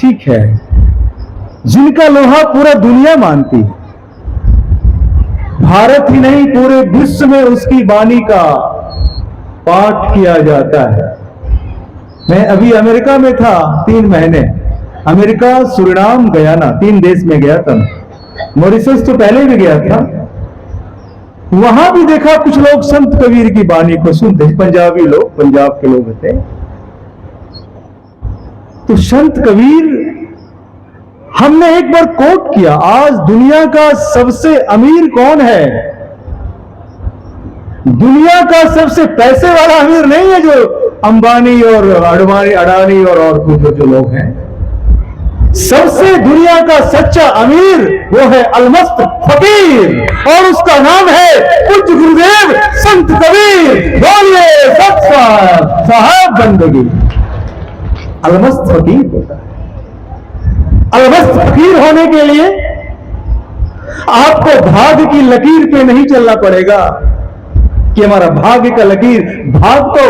ठीक है, जिनका लोहा पूरा दुनिया मानती है, भारत ही नहीं पूरे विश्व में उसकी वाणी का पाठ किया जाता है। मैं अभी अमेरिका में था 3 महीने, अमेरिका, सुरीनाम, गयाना, 3 देश में गया था। मॉरिशस तो पहले भी गया था। वहां भी देखा कुछ लोग संत कबीर की वाणी को सुनते, पंजाबी लोग, पंजाब के लोग होते। तो संत कबीर हमने एक बार कोट किया, आज दुनिया का सबसे अमीर कौन है? दुनिया का सबसे पैसे वाला अमीर नहीं है जो अंबानी और अडानी और कुछ जो लोग हैं। सबसे दुनिया का सच्चा अमीर वो है अलमस्त फकीर, और उसका नाम है पूज्य गुरुदेव संत कबीर। बोलिए सत साहब बंदगी। अलमस्त फकीर होता है। अलमस्त फकीर होने के लिए आपको भाग्य की लकीर पे नहीं चलना पड़ेगा कि हमारा भाग्य का लकीर, भाग तो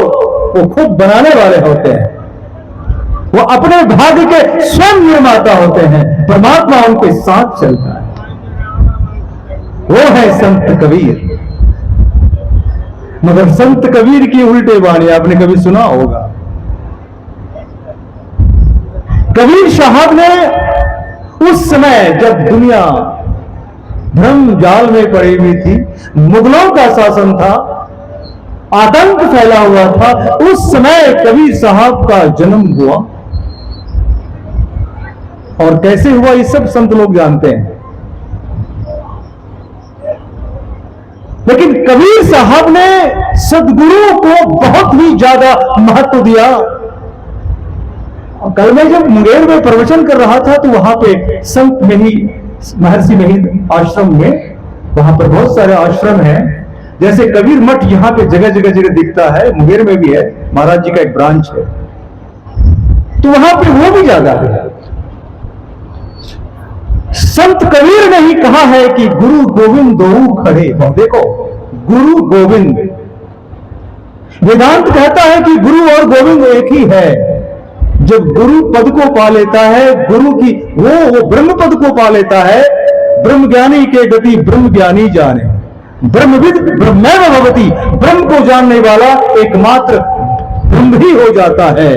वो खुद बनाने वाले होते हैं, वो अपने भाग्य के स्वयं निर्माता होते हैं, परमात्मा उनके साथ चलता है। वो है संत कबीर। मगर संत कबीर की उल्टे वाणी आपने कभी सुना होगा? कबीर साहब ने उस समय जब दुनिया भ्रम जाल में पड़ी हुई थी, मुगलों का शासन था, आतंक फैला हुआ था, उस समय कबीर साहब का जन्म हुआ। और कैसे हुआ ये सब संत लोग जानते हैं। लेकिन कबीर साहब ने सदगुरु को बहुत ही ज्यादा महत्व दिया। कल मैं जब मुंगेर में प्रवचन कर रहा था तो वहां पे संत महर्षि महिंद आश्रम में, वहां पर बहुत सारे आश्रम हैं, जैसे कबीर मठ यहां पे जगह जगह जगह दिखता है, मुंगेर में भी है, महाराज जी का एक ब्रांच है, तो वहां पे वो भी ज्यादा है। संत कबीर ने ही कहा है कि गुरु गोविंद दो खड़े। देखो, गुरु गोविंद, वेदांत कहता है कि गुरु और गोविंद एक ही है। जब गुरु पद को पा लेता है, गुरु की वो ब्रह्म पद को पा लेता है, ब्रह्म ज्ञानी के गति ब्रह्म ज्ञानी जाने, ब्रह्मविद ब्रह्मैव भवति, ब्रह्म को जानने वाला एकमात्र ब्रह्म ही हो जाता है।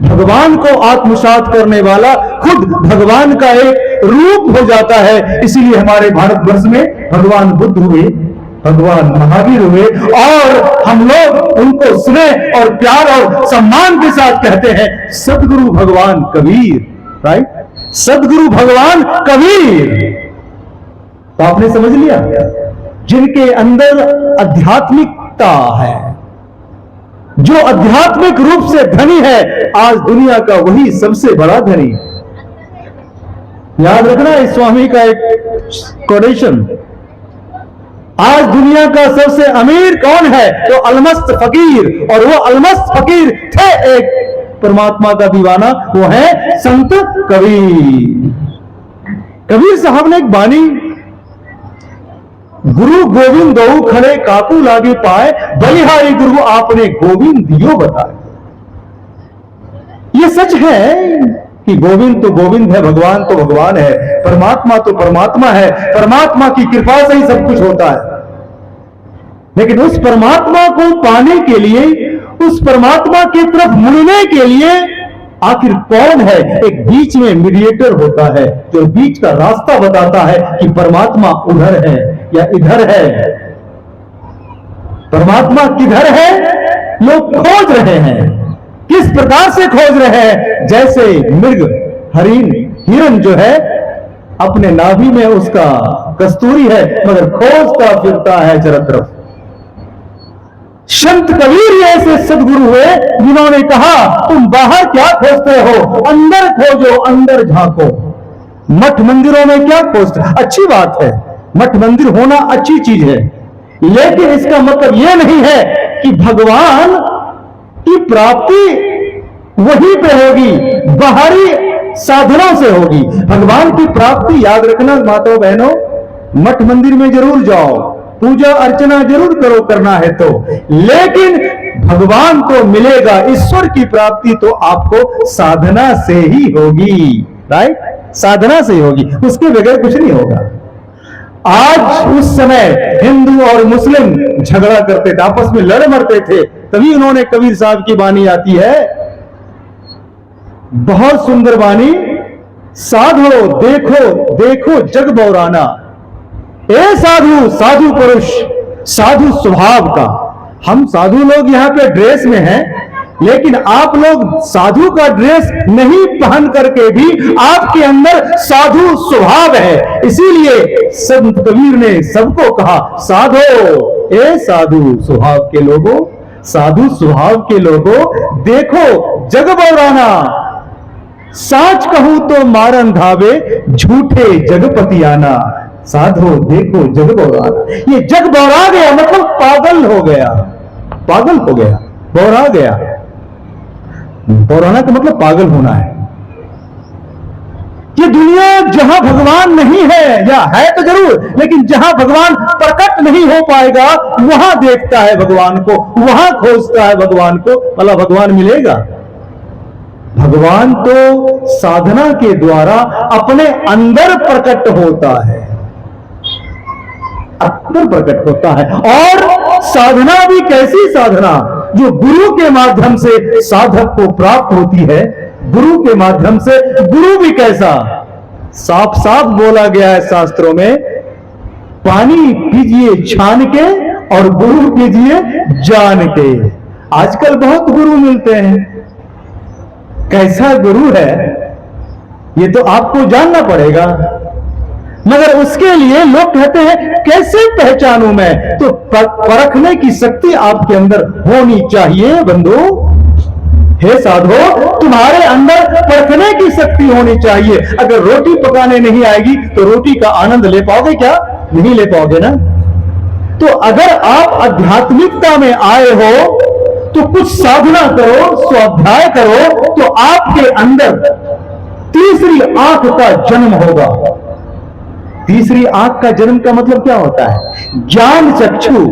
भगवान को आत्मसात करने वाला खुद भगवान का एक रूप हो जाता है। इसीलिए हमारे भारतवर्ष में भगवान बुद्ध हुए, भगवान महावीर हुए, और हम लोग उनको स्नेह और प्यार और सम्मान के साथ कहते हैं सदगुरु भगवान कबीर। राइट, सदगुरु भगवान कबीर। तो आपने समझ लिया, जिनके अंदर आध्यात्मिकता है, जो आध्यात्मिक रूप से धनी है, आज दुनिया का वही सबसे बड़ा धनी। याद रखना इस स्वामी का एक कोटेशन, आज दुनिया का सबसे अमीर कौन है? तो अलमस्त फकीर, और वो अलमस्त फकीर थे एक परमात्मा का दीवाना, वो है संत कबीर। कबीर साहब ने एक वाणी, गुरु गोविंद दो खड़े काकू लागे पाए, बलिहारी गुरु आपने गोविंद दियो बताए। ये सच है कि गोविंद तो गोविंद है, भगवान तो भगवान है, परमात्मा तो परमात्मा है, परमात्मा की कृपा से ही सब कुछ होता है। लेकिन उस परमात्मा को पाने के लिए, उस परमात्मा की तरफ मुड़ने के लिए आखिर कौन है? एक बीच में मीडिएटर होता है जो बीच का रास्ता बताता है कि परमात्मा उधर है या इधर है। परमात्मा किधर है? लोग खोज रहे हैं। किस प्रकार से खोज रहे हैं? जैसे मृग, हरिण, हिरण जो है अपने नाभि में उसका कस्तूरी है, मगर खोजता फिरता है चारों तरफ। संत कबीर ऐसे सदगुरु हुए जिन्होंने कहा तुम बाहर क्या खोजते हो, अंदर खोजो, अंदर झांको। मठ मंदिरों में क्या खोजते? अच्छी बात है, मठ मंदिर होना अच्छी चीज है, लेकिन इसका मतलब यह नहीं है कि भगवान की प्राप्ति वहीं पे होगी, बाहरी साधनों से होगी। भगवान की प्राप्ति, याद रखना माताओं बहनों, मठ मंदिर में जरूर जाओ, पूजा अर्चना जरूर करो करना है तो, लेकिन भगवान को मिलेगा, ईश्वर की प्राप्ति तो आपको साधना से ही होगी, राइट? साधना से ही होगी, उसके बगैर कुछ नहीं होगा। आज उस समय हिंदू और मुस्लिम झगड़ा करते थे, आपस में लड़ मरते थे, तभी उन्होंने कबीर साहब की वाणी आती है, बहुत सुंदर वाणी, साधो देखो देखो जग बौराना, ए साधु साधु पुरुष साधु स्वभाव का। हम साधु लोग यहां पे ड्रेस में हैं, लेकिन आप लोग साधु का ड्रेस नहीं पहन करके भी आपके अंदर साधु स्वभाव है। इसीलिए संत कबीर ने सबको कहा, साधो ए साधु स्वभाव के लोगों, साधु स्वभाव के लोगों, देखो जग बौराना, साच कहूं तो मारन धावे, झूठे जगपतियाना। साधो देखो जग बौराना, ये जग बौरा गया मतलब पागल हो गया, पागल हो गया, बौरा गया। बौराना का मतलब पागल होना है। ये दुनिया जहां भगवान नहीं है, या है तो जरूर, लेकिन जहां भगवान प्रकट नहीं हो पाएगा वहां देखता है भगवान को, वहां खोजता है भगवान को, भला भगवान मिलेगा? भगवान तो साधना के द्वारा अपने अंदर प्रकट होता है, अंदर प्रकट होता है। और साधना भी कैसी साधना? जो गुरु के माध्यम से साधक को प्राप्त होती है, गुरु के माध्यम से। गुरु भी कैसा? साफ साफ बोला गया है शास्त्रों में, पानी पीजिए छान के और गुरु कीजिए जान के। आजकल बहुत गुरु मिलते हैं, कैसा गुरु है ये तो आपको जानना पड़ेगा, मगर उसके लिए लोग कहते हैं कैसे पहचानूं मैं? तो परखने की शक्ति आपके अंदर होनी चाहिए बंधु। हे साधो, तुम्हारे अंदर परखने की शक्ति होनी चाहिए। अगर रोटी पकाने नहीं आएगी तो रोटी का आनंद ले पाओगे क्या? नहीं ले पाओगे ना। तो अगर आप आध्यात्मिकता में आए हो तो कुछ साधना करो, स्वाध्याय करो, तो आपके अंदर तीसरी आंख का जन्म होगा। तीसरी आंख का जन्म का मतलब क्या होता है? ज्ञान चक्षु।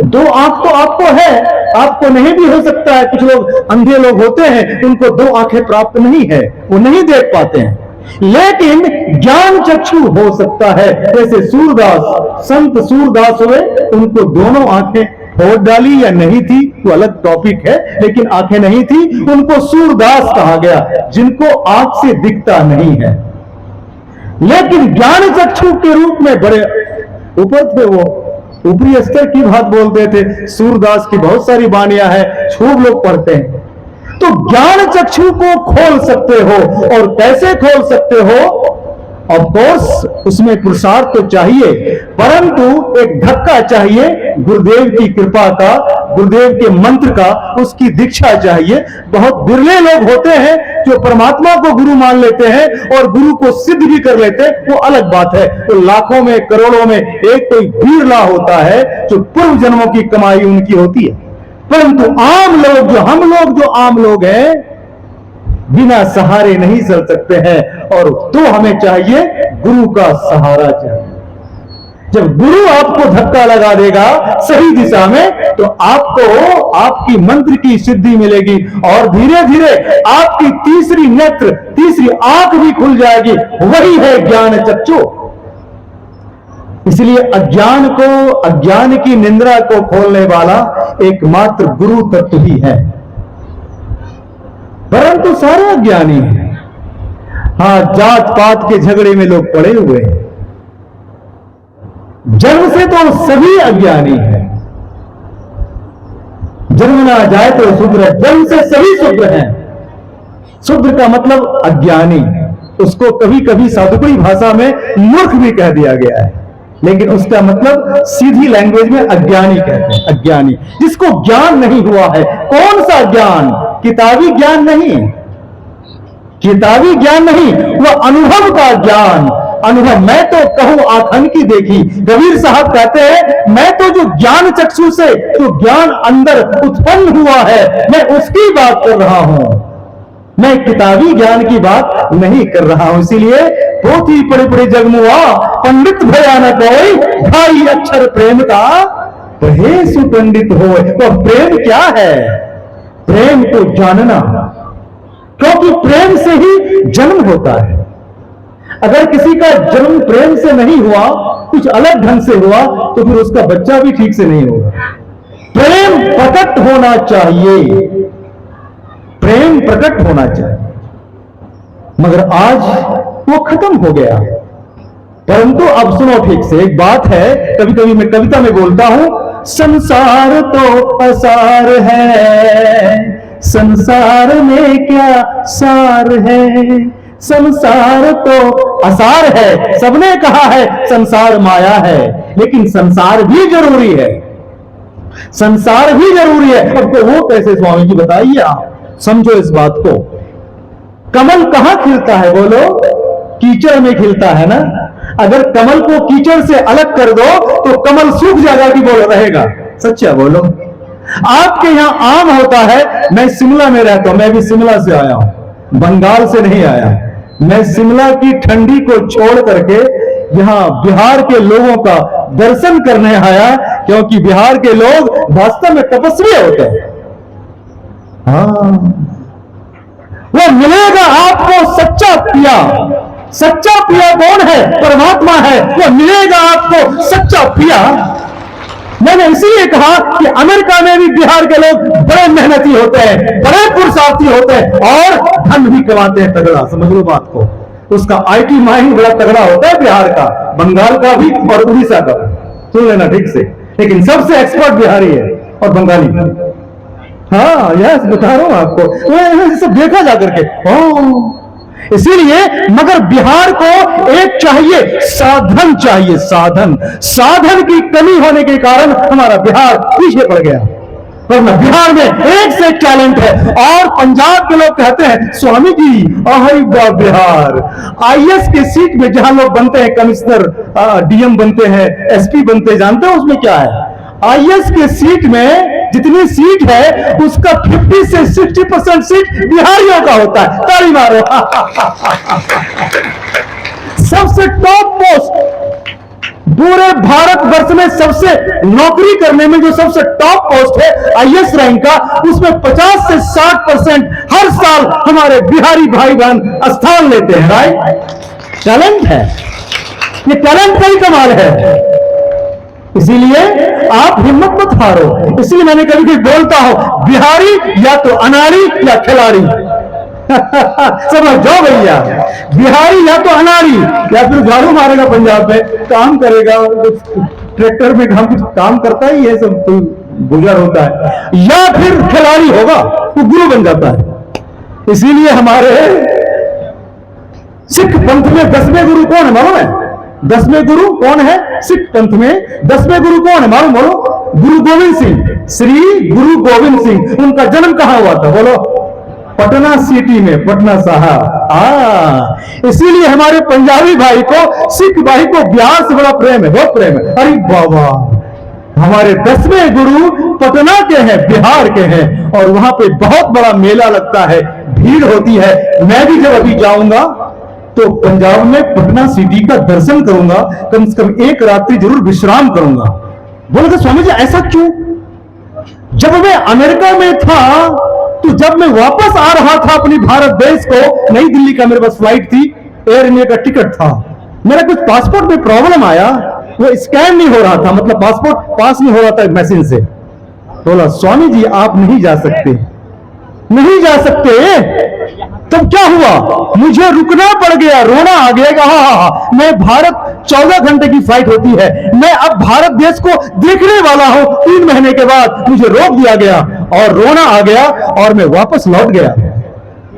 दो आंख तो आपको है, आपको नहीं भी हो सकता है। कुछ लोग अंधे लोग होते हैं, उनको दो आंखें प्राप्त नहीं है, वो नहीं देख पाते हैं, लेकिन ज्ञान चक्षु हो सकता है। जैसे सूरदास, संत सूरदास हुए, उनको दोनों आंखें फोड़ डाली या नहीं थी वो अलग टॉपिक है, लेकिन आंखें नहीं थी, उनको सूरदास कहा गया, जिनको आंख से दिखता नहीं है, लेकिन ज्ञान चक्षु के रूप में बड़े ऊपर थे। वो ऊपरी स्तर की बात बोलते थे। सूरदास की बहुत सारी वाणियां हैं, खूब लोग पढ़ते हैं। तो ज्ञान चक्षु को खोल सकते हो, और कैसे खोल सकते हो? ऑफ कोर्स उसमें पुरुषार्थ तो चाहिए, परंतु एक धक्का चाहिए गुरुदेव की कृपा का, गुरुदेव के मंत्र का, उसकी दीक्षा चाहिए। बहुत बिरले लोग होते हैं जो परमात्मा को गुरु मान लेते हैं और गुरु को सिद्ध भी कर लेते हैं, वो अलग बात है। तो लाखों में करोड़ों में एक कोई बिरला होता है जो पूर्व जन्मों की कमाई उनकी होती है। परंतु आम लोग, जो हम लोग जो आम लोग हैं, बिना सहारे नहीं चल सकते हैं, और तो हमें चाहिए गुरु का सहारा चाहिए। जब गुरु आपको धक्का लगा देगा सही दिशा में, तो आपको आपकी मंत्र की सिद्धि मिलेगी, और धीरे धीरे आपकी तीसरी नेत्र, तीसरी आंख भी खुल जाएगी। वही है ज्ञान चक्षु। इसलिए अज्ञान को, अज्ञान की निंद्रा को खोलने वाला एकमात्र गुरु तत्व ही है, परंतु सारे अज्ञानी हैं। हाँ, जात पात के झगड़े में लोग पड़े हुए हैं। जन्म से तो सभी अज्ञानी हैं, जन्म ना जाए तो शूद्र, जन्म से सभी शूद्र हैं। शूद्र का मतलब अज्ञानी, उसको कभी कभी साधुकड़ी भाषा में मूर्ख भी कह दिया गया है, लेकिन उसका मतलब सीधी लैंग्वेज में अज्ञानी कहते हैं। अज्ञानी जिसको ज्ञान नहीं हुआ है। कौन सा ज्ञान? किताबी ज्ञान नहीं, किताबी ज्ञान नहीं, वह अनुभव का ज्ञान। अनुभव, मैं तो कहूं आंखन की देखी। कबीर साहब कहते हैं, मैं तो जो ज्ञान चक्षु से जो ज्ञान अंदर उत्पन्न हुआ है, मैं उसकी बात कर रहा हूं, मैं किताबी ज्ञान की बात नहीं कर रहा हूं। इसीलिए पोथी पड़े पड़े जगमुआ, पंडित भया न कोई, ढाई अक्षर प्रेम का हे सुपंडित हो। तो प्रेम क्या है? प्रेम को जानना, क्योंकि प्रेम से ही जन्म होता है। अगर किसी का जन्म प्रेम से नहीं हुआ, कुछ अलग ढंग से हुआ, तो फिर उसका बच्चा भी ठीक से नहीं होगा। प्रेम प्रकट होना चाहिए, प्रेम प्रकट होना चाहिए, मगर आज वो खत्म हो गया। परंतु अब सुनो ठीक से, एक बात है, कभी कभी मैं कविता में बोलता हूं, संसार तो असार है, संसार में क्या सार है। संसार तो असार है, सबने कहा है संसार माया है, लेकिन संसार भी जरूरी है, संसार भी जरूरी है। अब तो वो कैसे स्वामी जी बताइए, आप समझो इस बात को। कमल कहां खिलता है बोलो? कीचड़ में खिलता है ना। अगर कमल को कीचड़ से अलग कर दो तो कमल सूख जाएगा कि बोलो रहेगा? सच्चा बोलो। आपके यहां आम होता है, मैं शिमला में रहता हूं, मैं भी शिमला से आया हूं, बंगाल से नहीं आया। मैं शिमला की ठंडी को छोड़ करके यहां बिहार के लोगों का दर्शन करने आया, क्योंकि बिहार के लोग वास्तव में तपस्वी होते हैं। हाँ, वो मिलेगा आपको सच्चा पिया। सच्चा पिया कौन है? परमात्मा है। वो मिलेगा आपको सच्चा पिया। मैंने इसीलिए कहा कि अमेरिका में भी बिहार के लोग बड़े मेहनती होते हैं, बड़े पुरुषार्थी होते हैं और धन भी कमाते हैं तगड़ा। समझ लो बात को, उसका आईटी माइंड बड़ा तगड़ा होता है बिहार का, बंगाल का भी और उड़ीसा का। सुन लेना ठीक से, लेकिन सबसे एक्सपर्ट बिहारी है और बंगाली। हाँ, यस बता रहा हूं आपको, सब देखा जाकर के। इसीलिए मगर बिहार को एक चाहिए, साधन चाहिए, साधन। साधन की कमी होने के कारण हमारा बिहार पीछे पड़ गया, वरना बिहार में एक से टैलेंट है। और पंजाब के लोग कहते हैं स्वामी जी बिहार आईएएस के सीट में जहां लोग बनते हैं, कमिश्नर, डीएम बनते हैं, एसपी बनते हैं, जानते हो उसमें क्या है? आईएएस के सीट में जितनी सीट है उसका 50 से 60% सीट बिहारियों का होता है। ताली मारो। सबसे टॉप पोस्ट पूरे भारतवर्ष में, सबसे नौकरी करने में जो सबसे टॉप पोस्ट है आईएएस रैंक का, उसमें 50 से 60% हर साल हमारे बिहारी भाई बहन स्थान लेते हैं। राइट? टैलेंट है, ये टैलेंट का ही कमाल है। इसीलिए आप हिम्मत मत हारो। इसलिए मैंने कभी कभी बोलता हूं, बिहारी या तो अनाड़ी या खिलाड़ी। समझ जाओ भैया, बिहारी या तो अनाड़ी या फिर झाड़ू मारेगा पंजाब में, काम करेगा, ट्रैक्टर में काम करता ही है, सब तो गुजर होता है, या फिर खिलाड़ी होगा, वो गुरु बन जाता है। इसीलिए हमारे सिख पंथ में 10वें गुरु कौन है मालूम है? 10वें गुरु कौन है सिख पंथ में? 10वें गुरु कौन है मालूम? बोलो, गुरु गोविंद सिंह, श्री गुरु गोविंद सिंह। उनका जन्म कहां हुआ था बोलो? पटना सिटी में, पटना साहब। इसीलिए हमारे पंजाबी भाई को, सिख भाई को बिहार से बड़ा प्रेम है, बहुत प्रेम है। अरे बाबा, हमारे 10वें गुरु पटना के हैं, बिहार के हैं, और वहां पे बहुत बड़ा मेला लगता है, भीड़ होती है। मैं भी जब अभी जाऊंगा तो पंजाब में पटना सिटी का दर्शन करूंगा, कम से कम एक रात्रि जरूर विश्राम करूंगा। बोले स्वामी जी ऐसा क्यों? जब मैं अमेरिका में था, तो जब मैं वापस आ रहा था अपनी भारत देश को, नई दिल्ली का मेरे पास फ्लाइट थी, एयर इंडिया का टिकट था, मेरा कुछ पासपोर्ट में प्रॉब्लम आया, वो स्कैन नहीं हो रहा था, मतलब पासपोर्ट पास नहीं हो रहा था मशीन से। बोला स्वामी जी आप नहीं जा सकते, नहीं जा सकते। तब क्या हुआ? मुझे रुकना पड़ गया, रोना आ गया। हाँ, मैं भारत 14 घंटे की फ्लाइट होती है, मैं अब भारत देश को देखने वाला हूं 3 महीने के बाद, मुझे रोक दिया गया और रोना आ गया और मैं वापस लौट गया।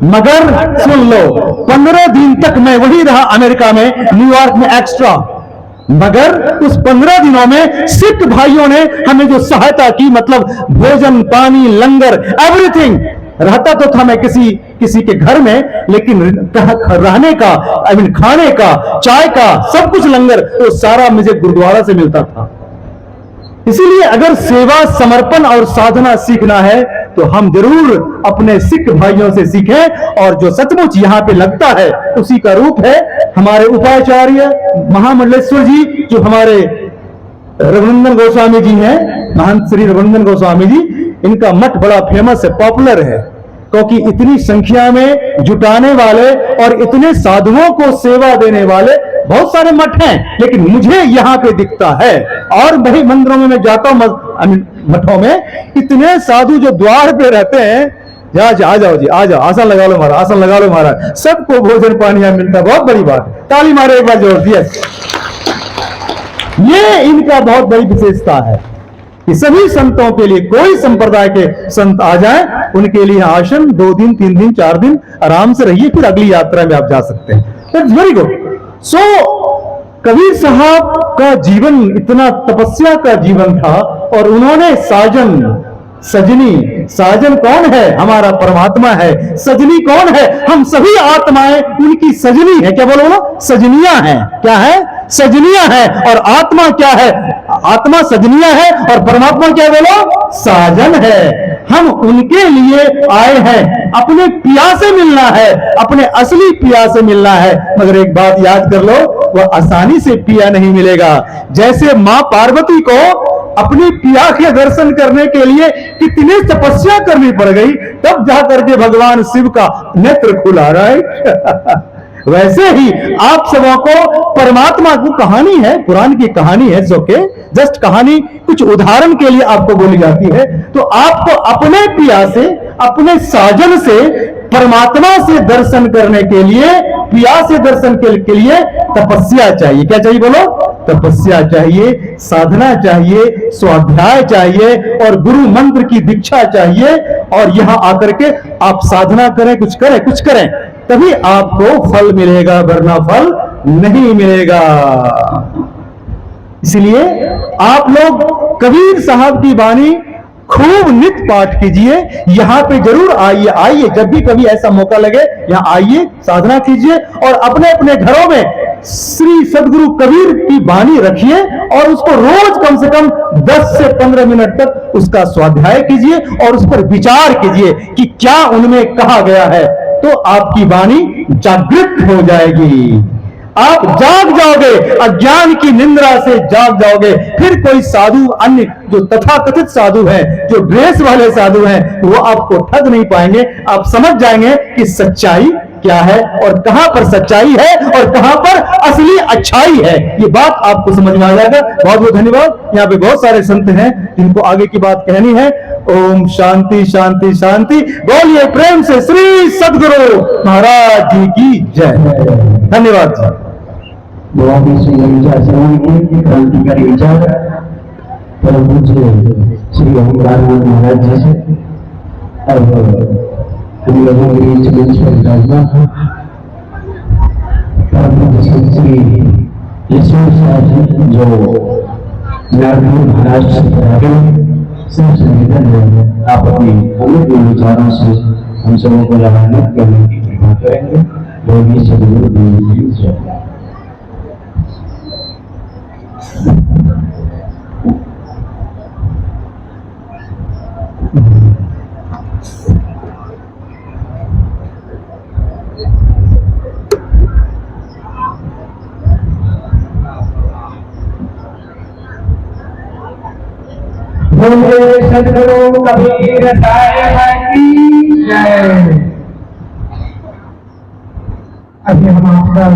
मगर सुन लो, 15 दिन तक मैं वहीं रहा अमेरिका में, न्यूयॉर्क में एक्स्ट्रा। मगर उस 15 दिनों में सिख भाइयों ने हमें जो सहायता की, मतलब भोजन, पानी, लंगर, एवरीथिंग। रहता तो था मैं किसी के घर में, लेकिन रहने का, खाने का, चाय का, सब कुछ लंगर, वो सारा मुझे गुरुद्वारा से मिलता था। इसीलिए अगर सेवा, समर्पण और साधना सीखना है तो हम जरूर अपने सिख भाइयों से सीखें। और जो सचमुच यहां पे लगता है उसी का रूप है हमारे उपाचार्य महामंडलेश्वर जी, जो हमारे रघुनंदन गोस्वामी जी हैं, महंत श्री रघुनंदन गोस्वामी जी, इनका मठ बड़ा फेमस है, पॉपुलर है, क्योंकि इतनी संख्या में जुटाने वाले और इतने साधुओं को सेवा देने वाले बहुत सारे मठ हैं, लेकिन मुझे यहां पे दिखता है। और वही मंदिरों में मैं जाता हूं, मठों में इतने साधु जो द्वार पे रहते हैं, आ जाओ जी, आ जाओ, आसन लगा लो महाराज, आसन लगा लो महाराज, सबको भोजन पानी यहां मिलता है। बहुत बड़ी बात है, ताली मारे एक बार जोर दिया। ये इनका बहुत बड़ी विशेषता है कि सभी संतों के लिए, कोई संप्रदाय के संत आ जाए, उनके लिए आसन 2 दिन 3 दिन 4 दिन आराम से रहिए, फिर अगली यात्रा में आप जा सकते हैं। That's very good. So Kabir Sahab का जीवन इतना तपस्या का जीवन था, और उन्होंने साजन, सजनी, साजन कौन है? हमारा परमात्मा है। सजनी कौन है? हम सभी आत्माएं उनकी सजनी है। क्या बोलो? सजनियां हैं। क्या है? सजनियां हैं। और आत्मा क्या है? आत्मा सजनियां है, और परमात्मा क्या बोलो? साजन है। हम उनके लिए आए हैं, अपने पिया से मिलना है, अपने असली पिया से मिलना है। मगर एक बात याद कर लो, वह आसानी से पिया नहीं मिलेगा। जैसे मां पार्वती को अपनी पिया के दर्शन करने के लिए कितनी तपस्या करनी पड़ गई, तब जाकर के भगवान शिव का नेत्र खुला, राइट? वैसे ही आप सबों को परमात्मा की कहानी है, पुराण की कहानी है, जो के जस्ट कहानी कुछ उदाहरण के लिए आपको बोली जाती है। तो आपको अपने पिया से, अपने साजन से, परमात्मा से दर्शन करने के लिए, पिया से दर्शन के लिए तपस्या चाहिए। क्या चाहिए बोलो? तपस्या चाहिए, साधना चाहिए, स्वाध्याय चाहिए, और गुरु मंत्र की दीक्षा चाहिए। और यहां आकर के आप साधना करें, कुछ करें, तभी आपको फल मिलेगा, वरना फल नहीं मिलेगा। इसलिए आप लोग कबीर साहब की वाणी खूब नित पाठ कीजिए। यहां पे जरूर आइए, जब भी कभी ऐसा मौका लगे यहां आइए, साधना कीजिए, और अपने अपने घरों में श्री सदगुरु कबीर की वाणी रखिए, और उसको रोज कम से कम 10 से 15 मिनट तक उसका स्वाध्याय कीजिए, और उस पर विचार कीजिए कि क्या उनमें कहा गया है। तो आपकी वाणी जागृत हो जाएगी, आप जाग जाओगे, अज्ञान की निंद्रा से जाग जाओगे। फिर कोई साधु, अन्य जो तथाकथित साधु हैं, जो ड्रेस वाले साधु हैं, वो आपको ठग नहीं पाएंगे। आप समझ जाएंगे कि सच्चाई क्या है, और कहां पर सच्चाई है, और कहां पर असली अच्छाई है। ये बात आपको समझ में आ जाएगा। बहुत बहुत धन्यवाद। यहाँ पे बहुत सारे संत हैं जिनको आगे की बात कहनी है। ओम शांति शांति शांति। बोलिए प्रेम से श्री सदगुरु महाराज जी की जय। धन्यवाद जी। बहुत ही सुंदर विचार श्रवण किए, क्रांतिकारी विचार परम पूज्य श्री ओंकारानंद महाराज जी से। अब हम लोगों के बीच मंच पर विराजमान परम पूज्य श्री ईश्वर साहब जी, जो नागपुर महाराष्ट्र से आगे सबसे निधन है, आप अपनी अमूल्य विचारों से हम सबों को लाभान्वित करने की कृपा करेंगे। योगी सदगुरु देव की जय। बोले सदगुरु कबीर साहिब की जय। अभी हम आपका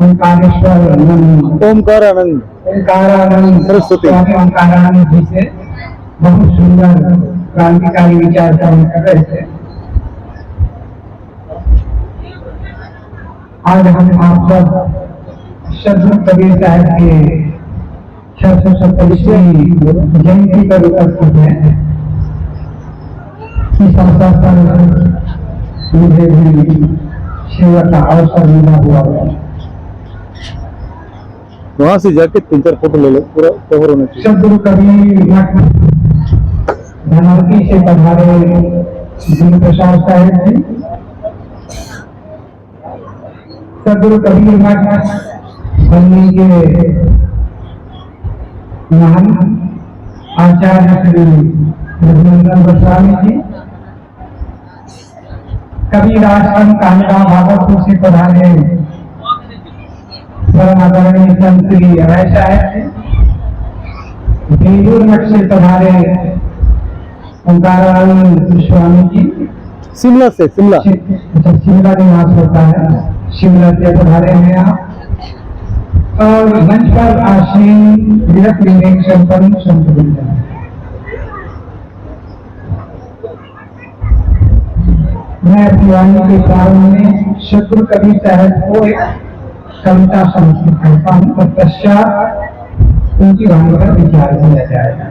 ओंकारेश्वर ओंकारानंद सरस्वती ओंकारानंद जी से बहुत सुंदर क्रांतिकारी विचार कर रहे थे। आज हम आप सब सदगुरु कबीर साहब के 670वीं जयंती पर उपस्थित है। इस अवसर पर मुझे भी सेवा का अवसर मिला हुआ है। वहां से जाके 3-4 फोटो ले लो, पूरा कवर होना चाहिए। सदगुरु कबीर मठ धनौती से पधारे जिन प्रसाद साहेब जी, सदगुरु कबीर मठ बनने के महान आचार्य श्री रघुनंदन गोस्वामी जी, कबीर आश्रम कांडा भागलपुर से पधारे परम आदरणीय संत श्री अभय साहेब जी, बेलूर मठ से पधारे ओंकारानंद स्वामी जी, शिमला से, शिमला। शिमला निवास होता है, शिमला से पधारे हैं आप। और मंच पर आसीन विरक्त विवेक संपन्न संत वृंद। मैं अपनी वाणी के प्रारंभ में शत्रु कवि साहब को एक कविता समर्पित करता हूँ, तत्पश्चात उनकी वाणी पर विचार किया जाएगा।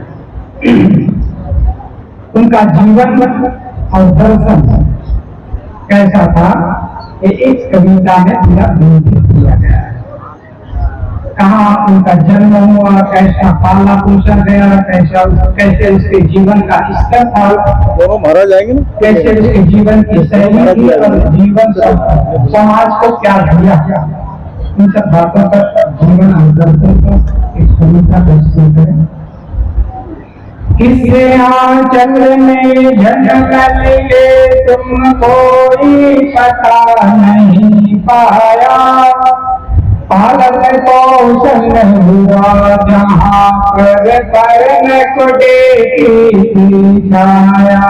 उनका जीवन और दर्शन कैसा था, ये इस कविता में पूरा वर्णित किया गया है। कहाँ उनका जन्म हुआ, कैसा पाला पोसा गया, कैसे उसके जीवन का स्तर था, दोनों महाराज आएंगे ना, कैसे उसके जीवन की शैली थी और जीवन समाज को क्या दिया, इन सब बातों पर जीवन और दर्शन को एक कविता प्रस्तुत है। किसके आंचल में झलक के तुम कोई पता नहीं पाया, पालन पोषण हुआ जहाँ पर कर्ण कुटे की छाया।